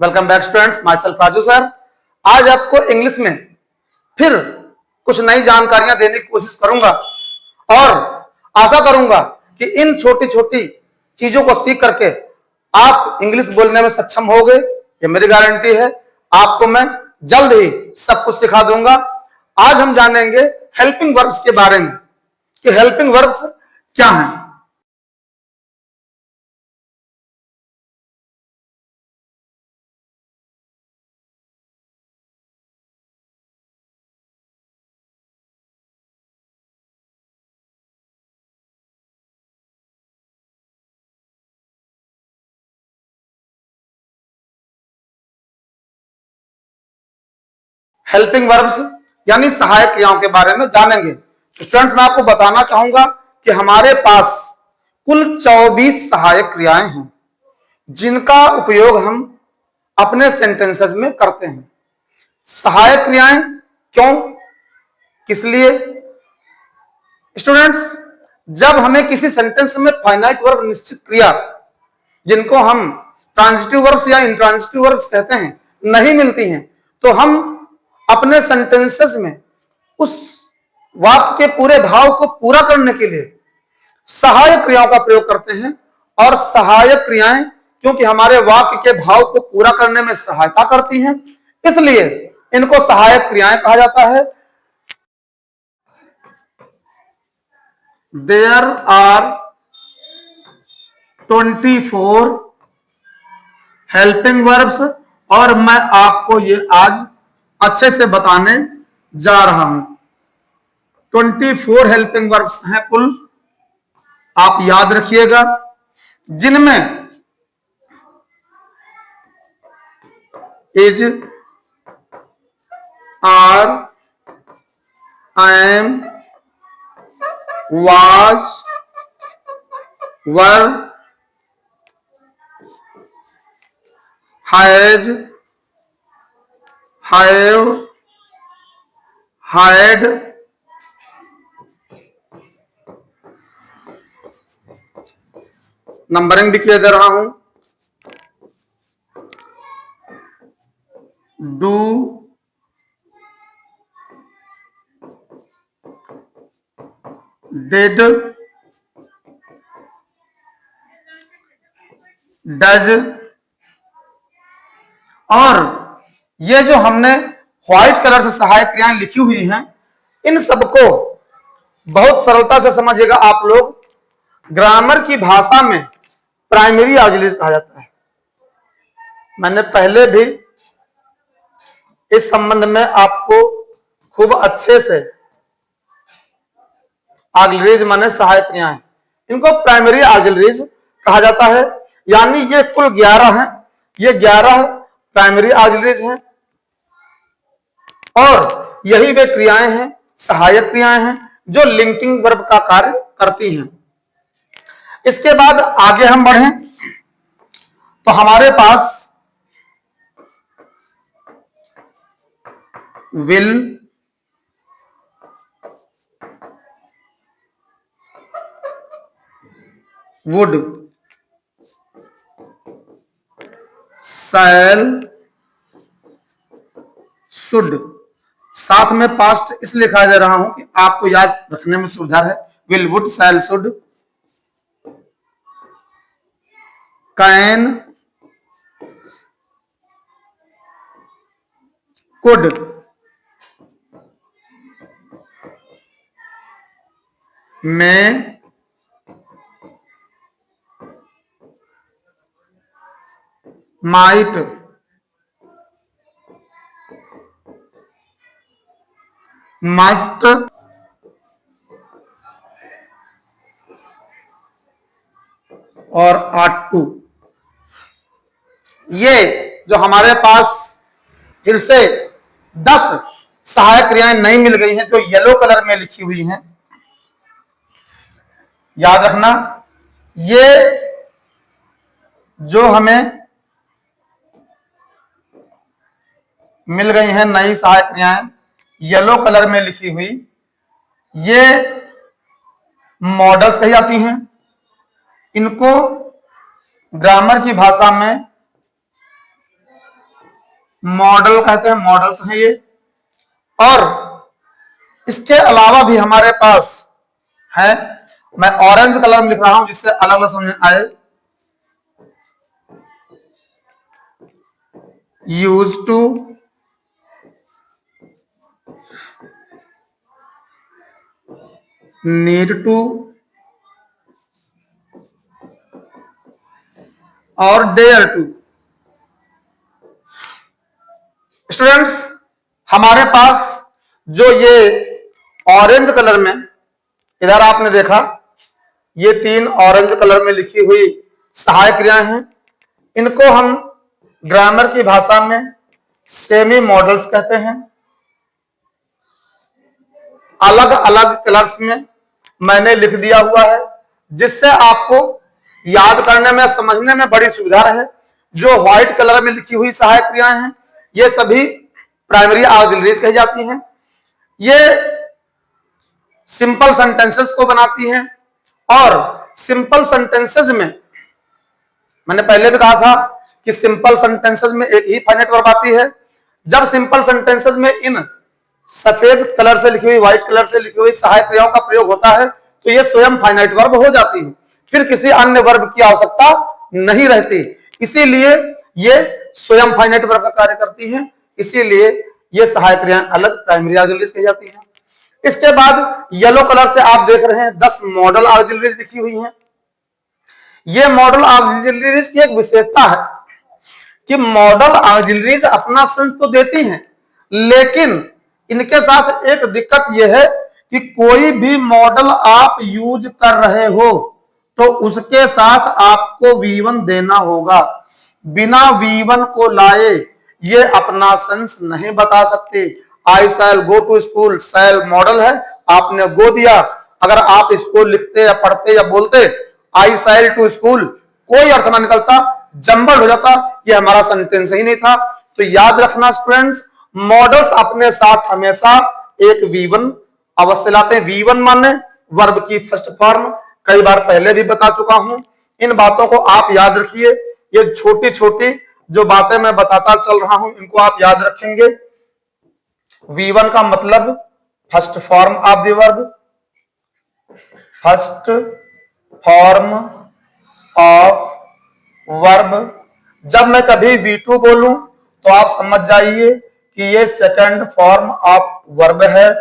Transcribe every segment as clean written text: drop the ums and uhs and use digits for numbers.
Welcome back students, my self Raju sir. आज आपको English में फिर कुछ नई जानकारियां देने की कोशिश करूंगा और आशा करूंगा कि इन छोटी छोटी चीजों को सीख करके आप इंग्लिश बोलने में सक्षम होगे। ये मेरी गारंटी है। आपको मैं जल्द ही सब कुछ सिखा दूंगा। आज हम जानेंगे हेल्पिंग वर्ब्स के बारे में कि हेल्पिंग वर्ब्स क्या हैं। हेल्पिंग वर्ब्स यानी सहायक क्रियाओं के बारे में जानेंगे। स्टूडेंट्स, मैं आपको बताना चाहूंगा कि हमारे पास कुल 24 सहायक क्रियाएं हैं जिनका उपयोग हम अपने सेंटेंसेस में करते हैं। सहायक क्रियाएं क्यों, किस लिए? स्टूडेंट्स, जब हमें किसी सेंटेंस में फाइनाइट वर्ब निश्चित क्रिया जिनको हम ट्रांजिटिव वर्ब्स या इंट्रांजिटिव वर्ब्स कहते हैं नहीं मिलती हैं, तो हम अपने सेंटेंसेस में उस वाक्य के पूरे भाव को पूरा करने के लिए सहायक क्रियाओं का प्रयोग करते हैं। और सहायक क्रियाएं क्योंकि हमारे वाक्य के भाव को पूरा करने में सहायता करती हैं, इसलिए इनको सहायक क्रियाएं कहा जाता है। देयर आर 24 हेल्पिंग वर्ब्स और मैं आपको ये आज अच्छे से बताने जा रहा हूं। 24 हेल्पिंग वर्ब्स हैं कुल, आप याद रखिएगा, जिनमें is, are, am, was, were, has, have, had, numbering भी किया दे रहा हूं, डू, डिड, डज। और ये जो हमने व्हाइट कलर से सहायक क्रियाएं लिखी हुई हैं, इन सबको बहुत सरलता से समझिएगा आप लोग। ग्रामर की भाषा में प्राइमरी ऑक्सिलरीज कहा जाता है। मैंने पहले भी इस संबंध में आपको खूब अच्छे से ऑक्सिलरीज माने सहायक क्रियाएं, इनको प्राइमरी ऑक्सिलरीज कहा जाता है। यानी ये कुल 11 हैं, ये 11 प्राइमरी ऑक्सिलरीज हैं और यही वे क्रियाएं हैं, सहायक क्रियाएं हैं जो लिंकिंग वर्ब का कार्य करती हैं। इसके बाद आगे हम बढ़ें तो हमारे पास विल, वुड, शैल, शुड, साथ में पास्ट इसलिए लिखा दे रहा हूं कि आपको याद रखने में सुविधा है। Will, would, shall, should, can, could, may, might, must, और आट टू। ये जो हमारे पास फिर से 10 सहायक क्रियाएं नहीं मिल गई हैं जो येलो कलर में लिखी हुई हैं, याद रखना, ये जो हमें मिल गई हैं नई सहायक क्रियाएं येलो कलर में लिखी हुई, ये मॉडल्स कही जाती हैं। इनको ग्रामर की भाषा में मॉडल कहते हैं, मॉडल्स हैं ये। और इसके अलावा भी हमारे पास है, मैं ऑरेंज कलर में लिख रहा हूं जिससे अलग अलग समझ आए। यूज टू, नीड टू और डेयर टू। स्टूडेंट्स, हमारे पास जो ये ऑरेंज कलर में, इधर आपने देखा ये 3 ऑरेंज कलर में लिखी हुई सहायक क्रियाएं हैं, इनको हम ग्रामर की भाषा में सेमी मॉडल्स कहते हैं। अलग अलग कलर्स में मैंने लिख दिया हुआ है जिससे आपको याद करने में, समझने में बड़ी सुविधा रहे। जो व्हाइट कलर में लिखी हुई सहायक क्रियाएं हैं ये सभी प्राइमरी ऑक्सिलरीज कही जाती हैं। ये सिंपल सेंटेंसेस को बनाती हैं और सिंपल सेंटेंसेस में मैंने पहले भी कहा था कि सिंपल सेंटेंसेस में एक ही फाइनाइट वर्ब आती है। जब सिंपल सेंटेंसेस में इन सफेद कलर से लिखी हुई, व्हाइट कलर से लिखी हुई सहायक क्रियाओं का प्रयोग होता है तो ये स्वयं फाइनाइट वर्ब हो जाती है, फिर किसी अन्य वर्ब की आवश्यकता नहीं रहती। इसीलिए ये स्वयं फाइनाइट वर्ब का कार्य करती हैं, इसीलिए ये सहायक क्रियाएं अलग प्राइमरी ऑक्सिलरीज कही जाती हैं। इसके बाद येलो कलर से आप देख रहे हैं 10 मॉडल ऑक्सिलरीज लिखी हुई हैं। ये मॉडल ऑक्सिलरीज की एक विशेषता है कि मॉडल ऑक्सिलरीज अपना सेंस तो देती हैं, लेकिन इनके साथ एक दिक्कत यह है कि कोई भी मॉडल आप यूज कर रहे हो तो उसके साथ आपको V1 देना होगा। बिना V1 को लाए ये अपना सेंस नहीं बता सकते। I shall go to school, shall model है, आपने गो दिया। अगर आप इसको लिखते या पढ़ते या बोलते आई शैल टू स्कूल, कोई अर्थ ना निकलता, जंबल हो जाता, ये हमारा सेंटेंस ही नहीं था। तो याद रखना स्टूडेंट्स, मॉडल्स अपने साथ हमेशा एक V1 अवश्य लाते हैं। V1 माने वर्ब की फर्स्ट फॉर्म, कई बार पहले भी बता चुका हूं। इन बातों को आप याद रखिए। ये छोटी छोटी जो बातें मैं बताता चल रहा हूं इनको आप याद रखेंगे। V1 का मतलब first form of the verb, first form of verb. जब मैं कभी V2 बोलूं तो आप समझ जाइए कि ये सेकंड फॉर्म ऑफ वर्ब है।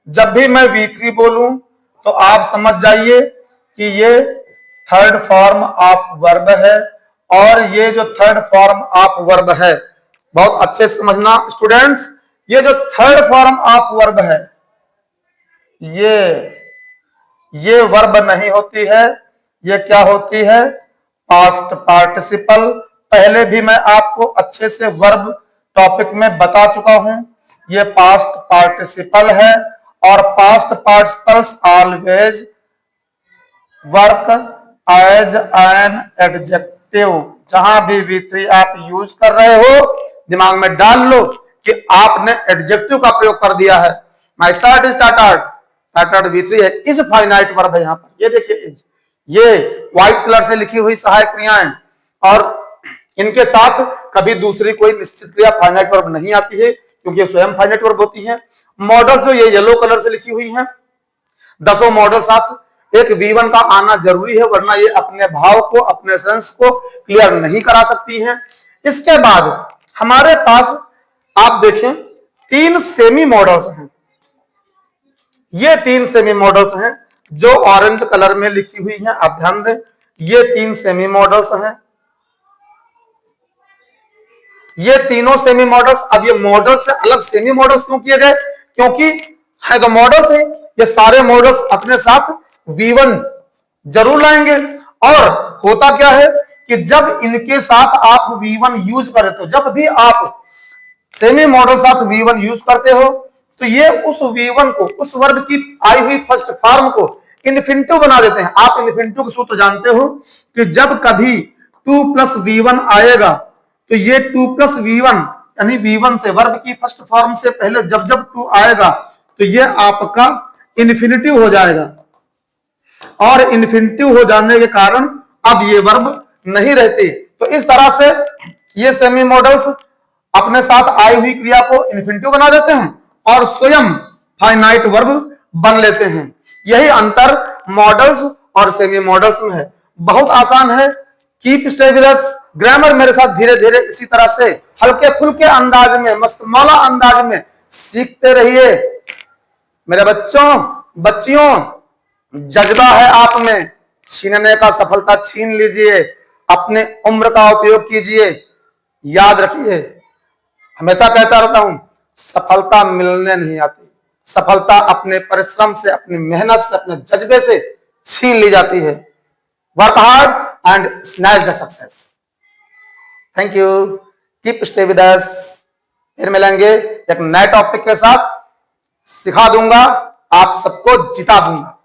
जब भी मैं V3 बोलूं तो आप समझ जाइए कि ये थर्ड फॉर्म ऑफ वर्ब है। और ये जो थर्ड फॉर्म ऑफ वर्ब है, बहुत अच्छे से समझना स्टूडेंट्स, ये जो थर्ड फॉर्म ऑफ वर्ब है ये वर्ब नहीं होती है, ये क्या होती है? Past participle. पहले भी मैं आपको अच्छे से वर्ब टॉपिक में बता चुका हूं, ये पास्ट पार्टिसिपल है और past participles always work as an adjective. जहां भी V3 आप यूज कर रहे हो दिमाग में डाल लो कि आपने एडजेक्टिव का प्रयोग कर दिया है। माय शर्ट इज टाटर्ड V3 है, इज फाइनाइट वर्ब है। यहां पर ये देखिए इज, ये व्हाइट कलर से लिखी हुई सहायक क्रियाएं और इनके साथ कभी दूसरी कोई निश्चित क्रिया फाइनाइट वर्ब नहीं आती है क्योंकि ये स्वयं फाइनाइट वर्ब होती है। मॉडल जो ये येलो कलर से लिखी हुई हैं, 10 मॉडल साथ एक V1 का आना जरूरी है, वरना ये अपने भाव को, अपने सेंस को क्लियर नहीं करा सकती हैं। इसके बाद हमारे पास आप देखें 3 सेमी मॉडल्स हैं। ये 3 सेमी मॉडल्स हैं जो ऑरेंज कलर में लिखी हुई हैं, आप ध्यान दें, ये 3 सेमी मॉडल्स हैं। ये तीनों सेमी मॉडल्स। अब ये मॉडल से अलग सेमी मॉडल्स क्यों किए गए? क्योंकि है तो मॉडल्स है, ये सारे मॉडल्स अपने साथ V1 जरूर लाएंगे। और होता क्या है कि जब इनके साथ आप V1 यूज करें, तो जब भी आप सेमी मॉडल साथ V1 यूज करते हो तो ये उस V1 को, उस वर्ब की आई हुई फर्स्ट फॉर्म को इन्फिनिटिव बना देते हैं। आप इन्फिनिटिव का सूत्र जानते हो कि जब कभी 2 + V1 आएगा तो ये 2 + V1 यानी V1 से, वर्ब की फर्स्ट फॉर्म से पहले जब जब 2 आएगा तो ये आपका इन्फिनिटिव हो जाएगा। और इन्फिनिटिव हो जाने के कारण अब ये वर्ब नहीं रहते। तो इस तरह से ये सेमी मॉडल्स अपने साथ आई हुई क्रिया को इन्फिनिटिव बना देते हैं और स्वयं फाइनाइट वर्ब बन लेते हैं। यही अंतर मॉडल्स और सेमी मॉडल्स में है। बहुत आसान है। Keep stay with us. Grammar मेरे साथ धीरे धीरे इसी तरह से हल्के फुल्के अंदाज में, मस्तमौला अंदाज में सीखते रहिए। मेरे बच्चों बच्चियों, जज्बा है आप में, छीनने का सफलता छीन लीजिए। अपने उम्र का उपयोग कीजिए। याद रखिए, हमेशा कहता रहता हूं, सफलता मिलने नहीं आती, सफलता अपने परिश्रम से, अपनी मेहनत से, अपने जज्बे से छीन ली जाती है। Work hard and snatch the success. Thank you. Keep stay with us. फिर मिलेंगे एक नए टॉपिक के साथ। सिखा दूंगा, आप सबको जिता दूंगा।